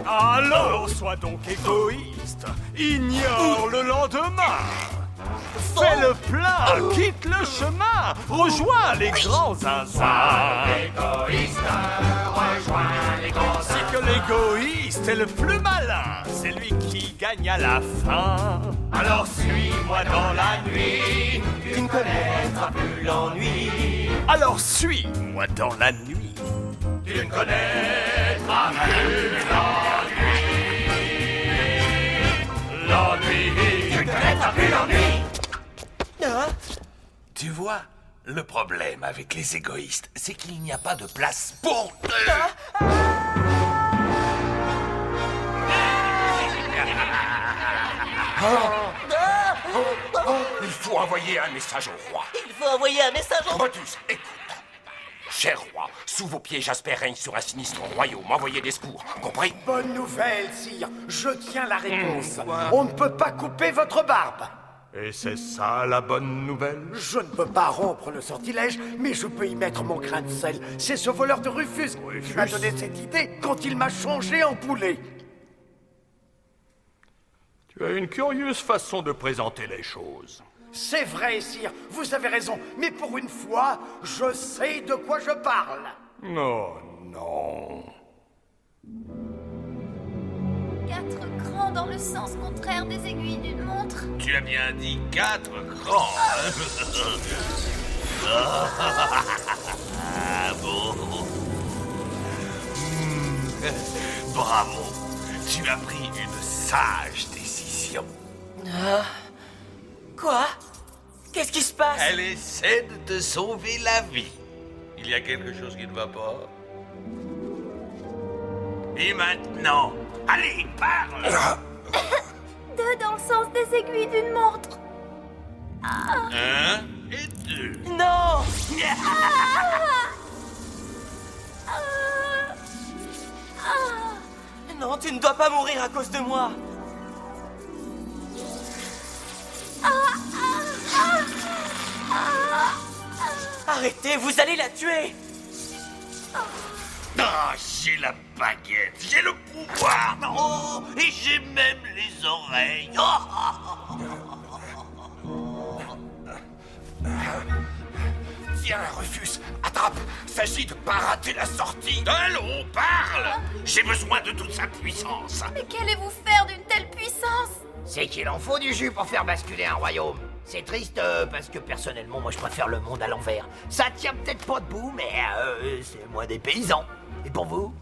Alors, sois donc égoïste. Ignore le lendemain. Fais le plein, quitte le chemin, rejoins les grands zinzins. L'égoïste rejoint les grands C'est que l'égoïste est le plus malin, c'est lui qui gagne à la fin. Alors suis-moi dans la nuit, tu ne connaîtras plus l'ennui. Alors suis-moi dans la nuit. Tu ne connaîtras plus l'ennui. L'ennui, tu ne connaîtras plus l'ennui. Tu vois, le problème avec les égoïstes, c'est qu'il n'y a pas de place pour deux. Il faut envoyer un message au roi. Il faut envoyer un message en... Brutus, écoute. cher roi, sous vos pieds, Jasper règne sur un sinistre royaume. Envoyez des secours, compris? Bonne nouvelle, sire. Je tiens la réponse. On ne peut pas couper votre barbe. Et c'est ça la bonne nouvelle? Je ne peux pas rompre le sortilège, mais je peux y mettre mon grain de sel. C'est ce voleur de Rufus qui m'a donné cette idée quand il m'a changé en poulet. Tu as une curieuse façon de présenter les choses. C'est vrai, sire, vous avez raison. Mais pour une fois, je sais de quoi je parle. Oh non. 4 crans dans le sens contraire des aiguilles d'une montre. Tu as bien dit 4 crans. Ah bon. Bravo. Tu as pris une sage décision. Quoi? Qu'est-ce qui se passe? Elle essaie de te sauver la vie. Il y a quelque chose qui ne va pas. Et maintenant, allez, parle. 2 dans le sens des aiguilles d'une montre. 1 et 2. Non! Non, tu ne dois pas mourir à cause de moi. Arrêtez, vous allez la tuer. Ah, j'ai la baguette, j'ai le pouvoir, oh, et j'ai même les oreilles. Tiens, Rufus, attrape. S'agit de pas rater la sortie. Allons, parle. J'ai besoin de toute sa puissance. Mais qu'allez-vous faire d'une telle puissance? C'est qu'il en faut du jus pour faire basculer un royaume. C'est triste parce que personnellement, moi je préfère le monde à l'envers. Ça tient peut-être pas debout, mais c'est moi des paysans. Et pour vous?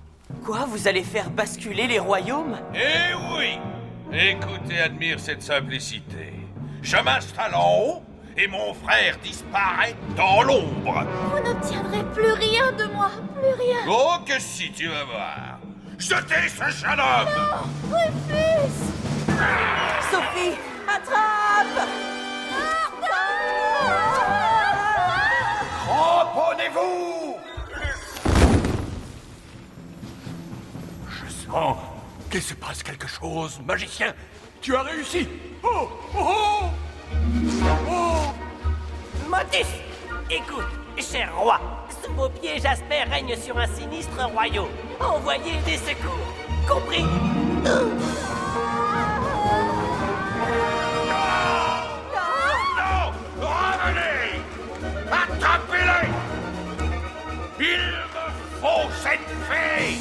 Quoi, vous allez faire basculer les royaumes? Eh oui. Écoute et admire cette simplicité. Je m'installe en haut et mon frère disparaît dans l'ombre. Vous n'obtiendrez plus rien de moi, plus rien. Oh que si, tu vas voir. Jetez ce jeune homme. Non, Rufus! Sophie, attrape! Cramponnez-vous! Je sens qu'il se passe quelque chose, magicien. Tu as réussi. Oh, oh, oh. Oh. Motus, écoute, cher roi, sous vos pieds, Jasper règne sur un sinistre royaume. Envoyez des secours, compris? Non, revenez! Attrapez-les! Il me faut cette fille!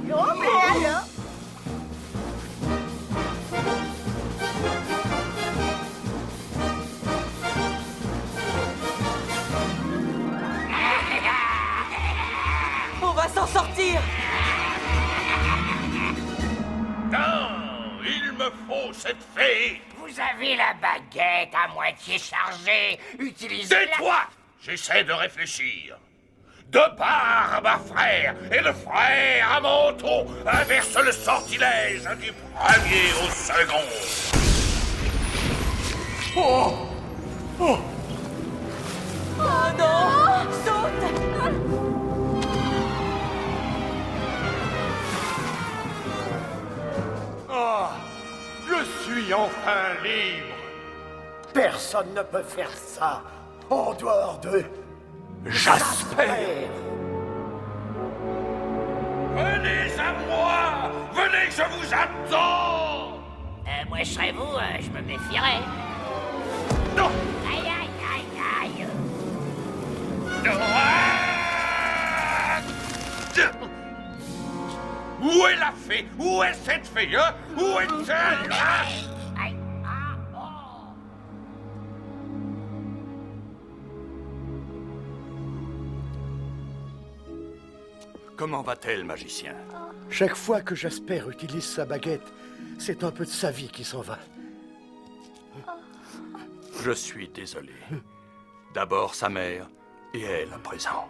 Non, mais alors? On va s'en sortir! Non, il me faut cette fille! Vous avez la baguette à moitié chargée. Utilisez-la. Tais-toi! J'essaie de réfléchir. De part à ma frère et le frère à mon tour inverse le sortilège du premier au second. Oh. Oh. Oh non! Saute! Ah, je suis enfin libre. Personne ne peut faire ça en dehors de Jasper. Venez à moi! Venez, je vous attends! Moi, je serais vous, je me méfierais. Non! Aïe, aïe, aïe, aïe. Où est la fée? Où est cette fée, hein? Où est-elle? Aïe, ah, oh. Comment va-t-elle, magicien? Chaque fois que Jasper utilise sa baguette, c'est un peu de sa vie qui s'en va. Je suis désolé. D'abord sa mère, et elle à présent.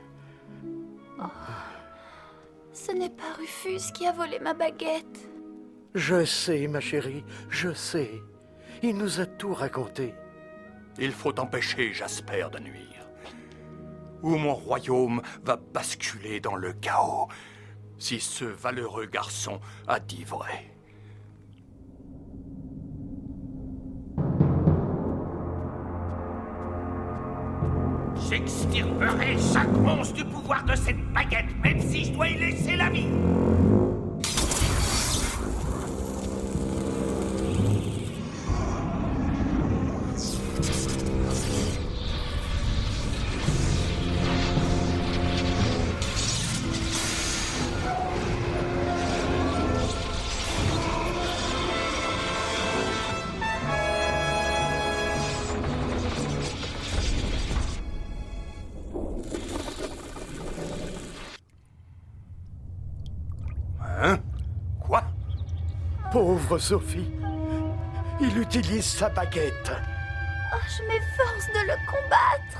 Ce n'est pas Rufus qui a volé ma baguette. Je sais, ma chérie, je sais. Il nous a tout raconté. Il faut empêcher Jasper de nuire. Ou mon royaume va basculer dans le chaos si ce valeureux garçon a dit vrai. J'extirperai chaque monstre du pouvoir de cette baguette, même si je dois y laisser la vie. Hein? Quoi? Pauvre Sophie. Il utilise sa baguette. Oh, je m'efforce de le combattre.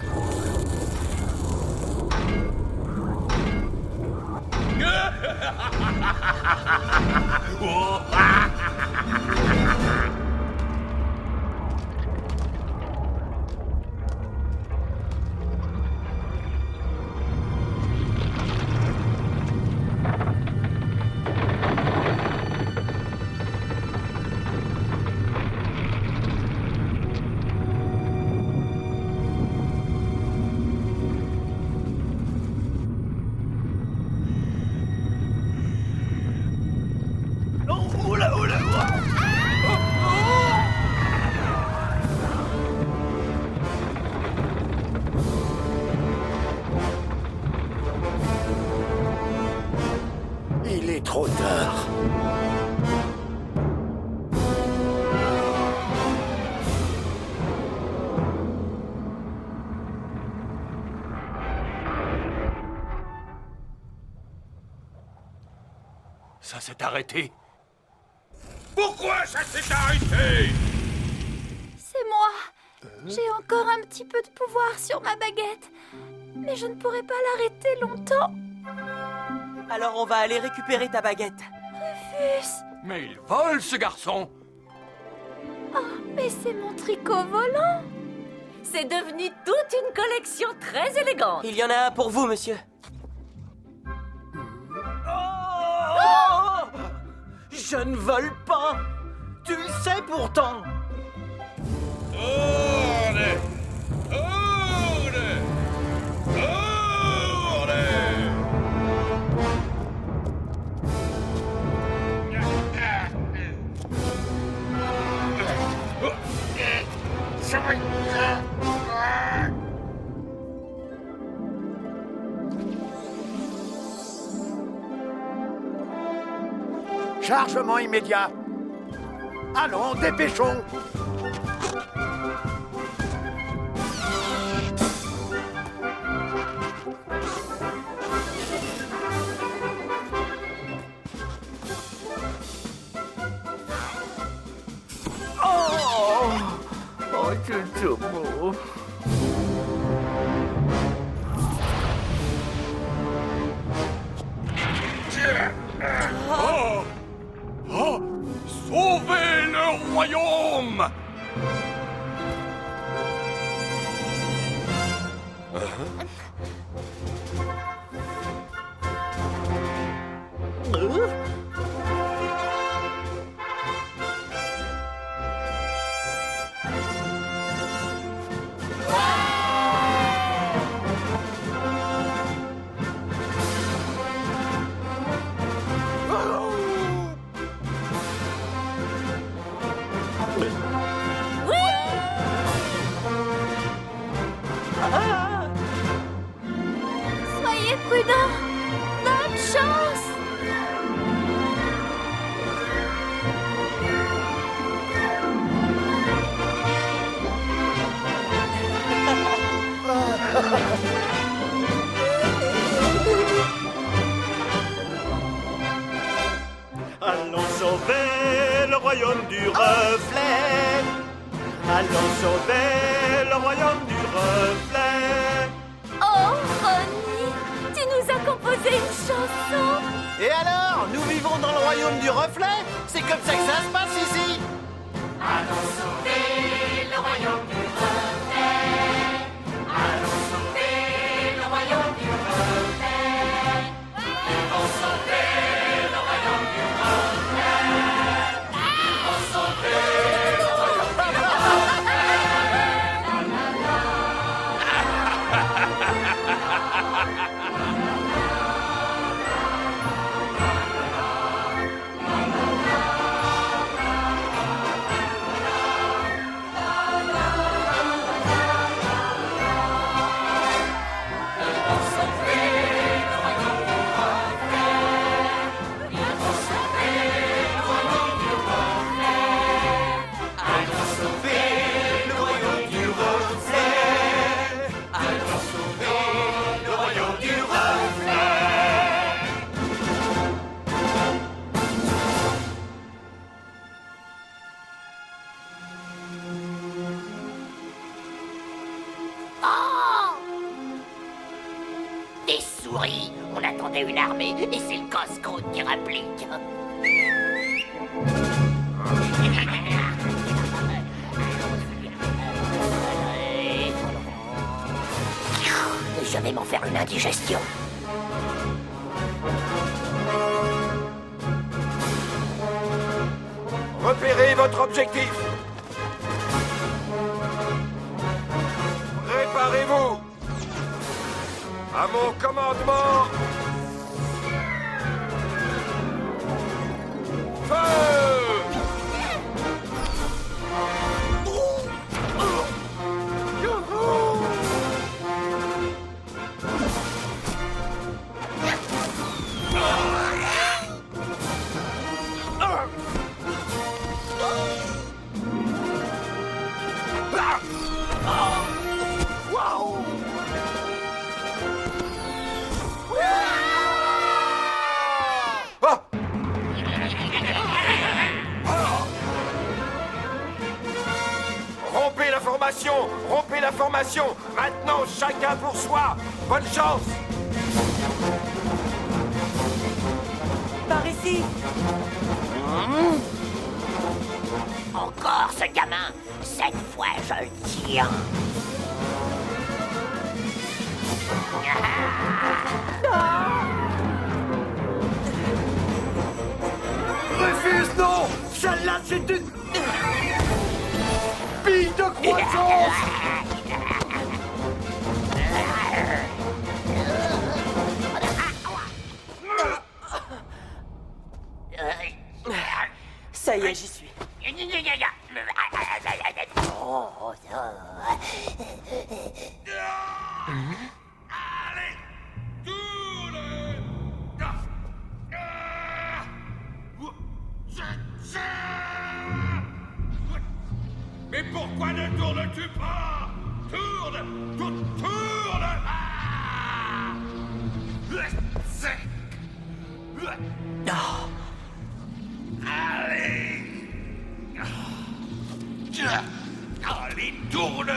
Il est trop tard. Ça s'est arrêté. Pourquoi ça s'est arrêté? C'est moi. J'ai encore un petit peu de pouvoir sur ma baguette. Mais je ne pourrai pas l'arrêter longtemps. Alors on va aller récupérer ta baguette. Rufus. Mais il vole, ce garçon. Oh, mais c'est mon tricot volant. C'est devenu toute une collection très élégante. Il y en a un pour vous, monsieur. Oh! Je ne vole pas. Tu le sais pourtant. Tournez! Tournez! Chargement immédiat. Allons, dépêchons. Oh, c'est beau. Oh! Oh! Sauvez le royaume! Soyez prudents. Bonne chance. Allons sauver le royaume du reflet. Allons sauver le royaume du reflet. composer une chanson. Et alors, nous vivons dans le royaume du reflet? C'est comme ça que ça se passe ici. Allons sauver le royaume du reflet. Allons sauver le royaume du reflet. Ils vont sauver le royaume du reflet. Ils vont sauver le royaume du reflet. Oh! Des souris. On attendait une armée et c'est le casse-croûte qui réplique. Je vais m'en faire une indigestion. Repérez votre objectif. Préparez-vous. À mon commandement. Feu! Rompez la formation. Maintenant, chacun pour soi. Bonne chance. Par ici. Encore ce gamin. Cette fois, je le tiens. Refuse, non! Celle-là, c'est une... bille de croissance! Ça y est, j'y suis. Allez, tourne! Mais pourquoi ne tournes-tu pas? Tourne! Tourne! Ah! Allez! Allez, tourne!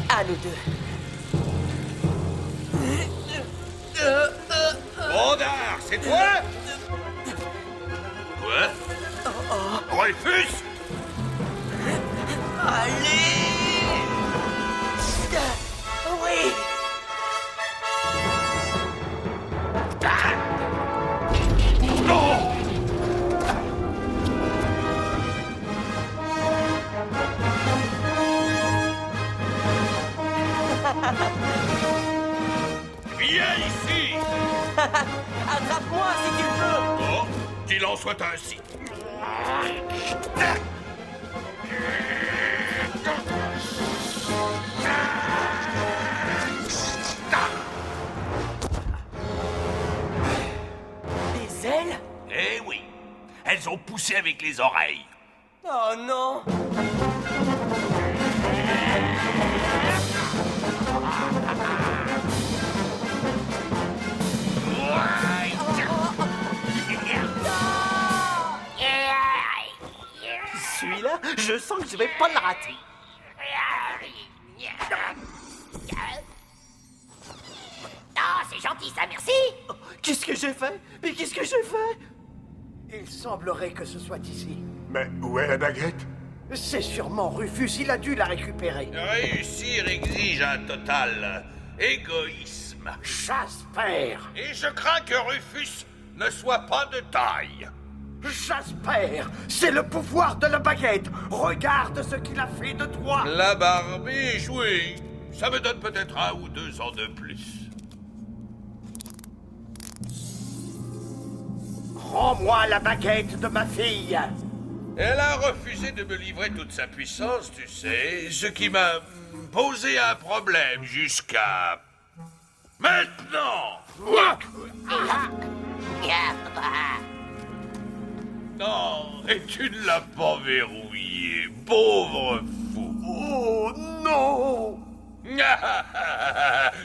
À nous deux. Bondard, c'est toi? Quoi? Rufus? Allez! Oui! Non! Viens ici! Attrape-moi si tu peux! Oh, qu'il en soit ainsi. Des ailes? Eh oui, elles ont poussé avec les oreilles. Oh non! que je vais pas le rater. Ah, c'est gentil ça, merci. Qu'est-ce que j'ai fait? Mais qu'est-ce que j'ai fait? Il semblerait que ce soit ici. Mais où est la baguette? C'est sûrement Rufus, il a dû la récupérer. Réussir exige un total égoïsme. Jasper! Et je crains que Rufus ne soit pas de taille. Jasper! C'est le pouvoir de la baguette! Regarde ce qu'il a fait de toi! La barbiche, oui. Ça me donne peut-être 1 ou 2 ans de plus. Rends-moi la baguette de ma fille! Elle a refusé de me livrer toute sa puissance, tu sais, ce qui m'a posé un problème jusqu'à... maintenant! Non, et tu ne l'as pas verrouillé, pauvre fou. Oh non!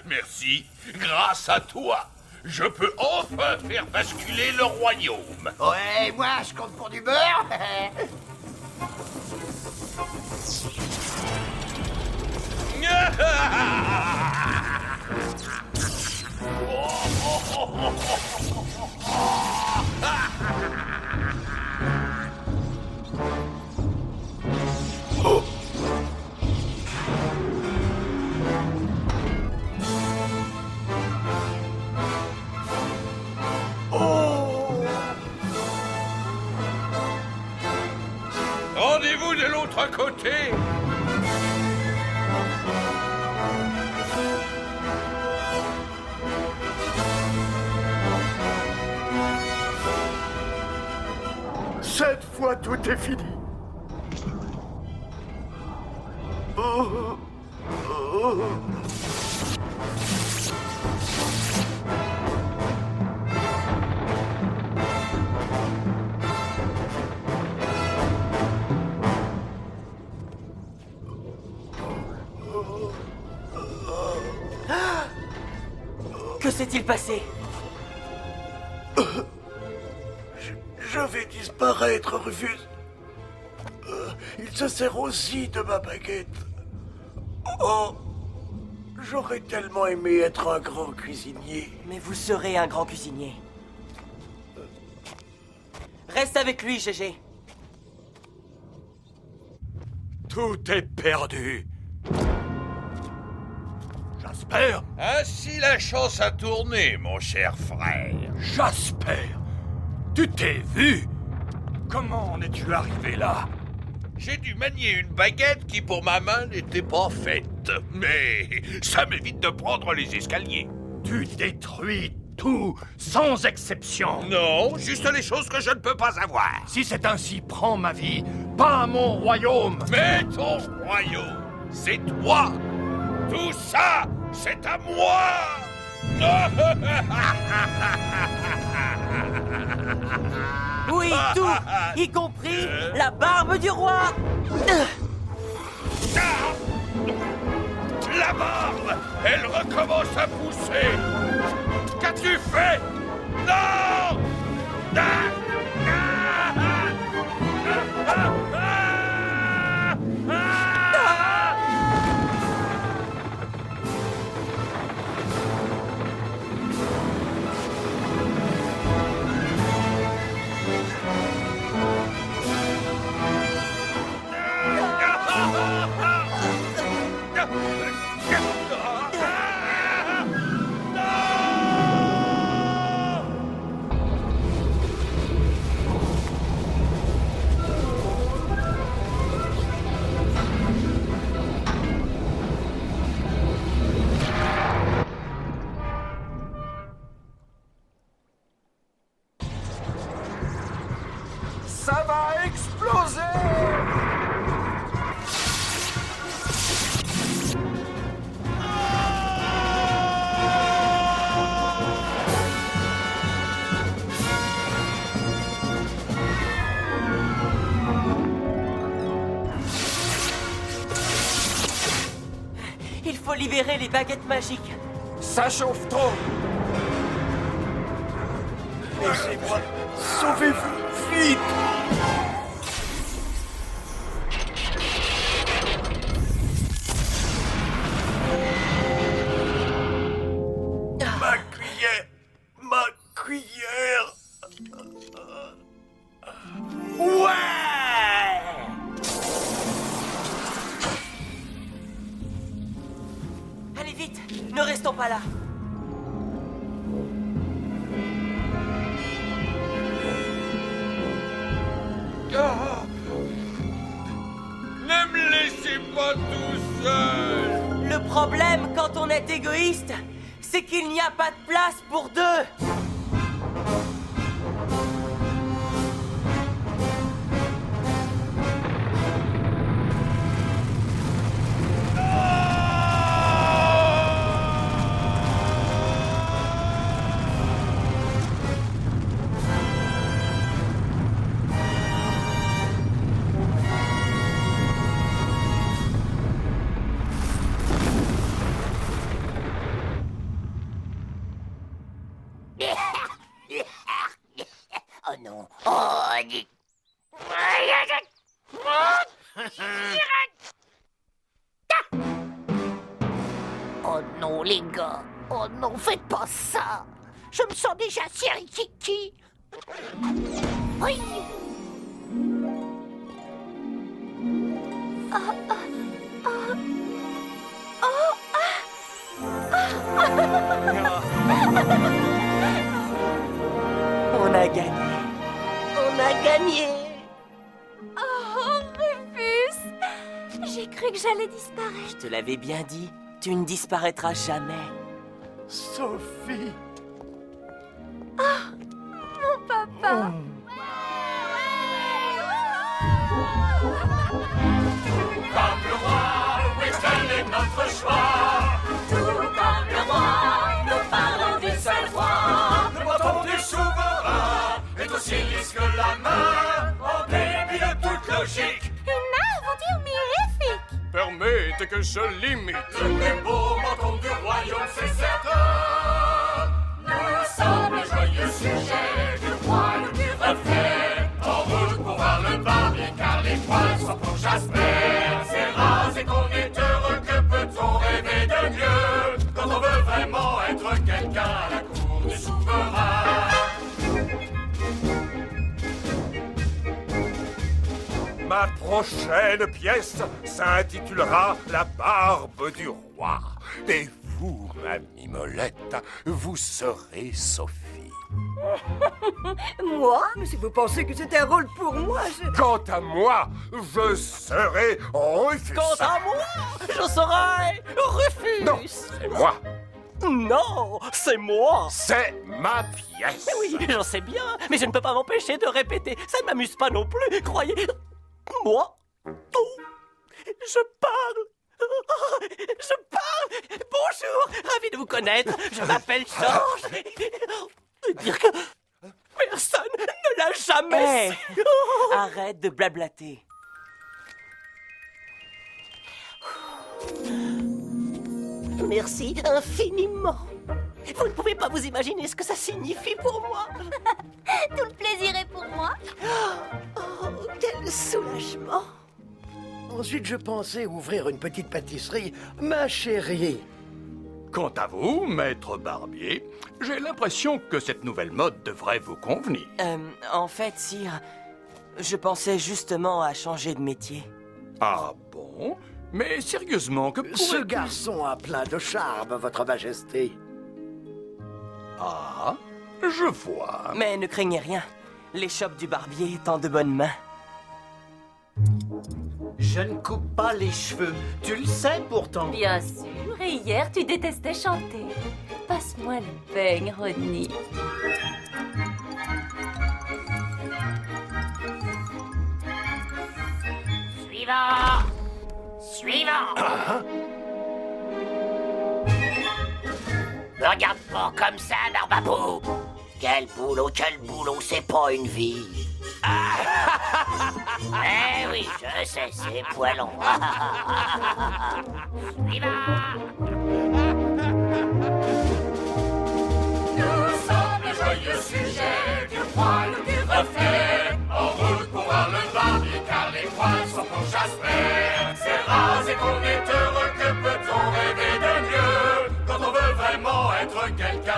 Merci, grâce à toi, je peux enfin faire basculer le royaume. Ouais, moi, je compte pour du beurre. Rendez-vous de l'autre côté. Cette fois, tout est fini. Oh. Oh. Que s'est-il passé? Je vais disparaître, Rufus. Il se sert aussi de ma baguette. Oh, j'aurais tellement aimé être un grand cuisinier. Mais vous serez un grand cuisinier. Reste avec lui, GG. Tout est perdu. Jasper? Ainsi la chance a tourné, mon cher frère. Jasper! Tu t'es vu? Comment en es-tu arrivé là? J'ai dû manier une baguette qui, pour ma main, n'était pas faite. Mais ça m'évite de prendre les escaliers. Tu détruis tout, sans exception. Non, juste les choses que je ne peux pas avoir. Si c'est ainsi, prends ma vie, pas mon royaume. Mais ton royaume, c'est toi. Tout ça, c'est à moi. Oui, tout, y compris la barbe du roi. La barbe, elle recommence à pousser. Qu'as-tu fait? Non! Ça va exploser! Il faut libérer les baguettes magiques. Ça chauffe trop! Laissez-moi! Sauvez-vous! Vite! Allez vite, ne restons pas là. Ne me laissez pas tout seul! Le problème quand on est égoïste, c'est qu'il n'y a pas de place pour deux. Oh non. Oh, dis. Oh non, les gars. Oh non, faites pas ça. Je me sens déjà si rikiki. Oui. On a gagné. On a gagné. Oh, Rufus! J'ai cru que j'allais disparaître. Je te l'avais bien dit, tu ne disparaîtras jamais. Sophie. Mon papa. Comme le roi, oui, tel est notre choix. Tout comme le roi, nous parlons d'une seule voix. Le bâton du souverain est aussi lisse que la main, en dépit de toute logique. Une aventure mirifique. Permettez que je l'imite. Le plus beau bâton du royaume, c'est certain. Nous sommes les joyeux sujets du roi et du reflet. En route pour voir le barbier, car les poils sont pour Jasper. C'est rasé qu'on est heureux, que peut-on rêver de mieux quand on veut vraiment être quelqu'un à la cour du souverain. Ma prochaine pièce s'intitulera La barbe du roi. Et vous, ma Mimolette, vous serez Sophie. Moi? Mais si vous pensez que c'est un rôle pour moi, Quant à moi, je serai Rufus. Quant à moi, je serai Rufus. Non, c'est moi. Non, c'est moi. C'est ma pièce. Mais oui, j'en sais bien, mais je ne peux pas m'empêcher de répéter. Ça ne m'amuse pas non plus, croyez. Moi, oh, je parle. Je parle. Bonjour, ravi de vous connaître. Je m'appelle Georges. Dire que personne ne l'a jamais su. Arrête de blablater. Merci infiniment. Vous ne pouvez pas vous imaginer ce que ça signifie pour moi. Tout le plaisir est pour moi. Oh, quel soulagement. Ensuite, je pensais ouvrir une petite pâtisserie, ma chérie. Quant à vous, maître Barbier, j'ai l'impression que cette nouvelle mode devrait vous convenir. En fait, sire, je pensais justement à changer de métier. Ah bon? Mais sérieusement, que pourrait... Ce garçon a plein de charme, votre majesté. Ah, je vois. Mais ne craignez rien. L'échoppe du barbier est en de bonnes mains. Je ne coupe pas les cheveux. Tu le sais pourtant. Bien sûr, et hier tu détestais chanter. Passe-moi le peigne, Rodney. Suivant. Suivant. Me regarde pas comme ça, Barbapou. Quel boulot, c'est pas une vie. Eh oui, je sais, c'est poilon. Suivant. Nous sommes les joyeux sujets du roi et du reflet. En route pour voir le barbier, car les poils sont pour Jasper. C'est rasé qu'on est heureux, que peut-on rêver de mieux quand on veut vraiment être quelqu'un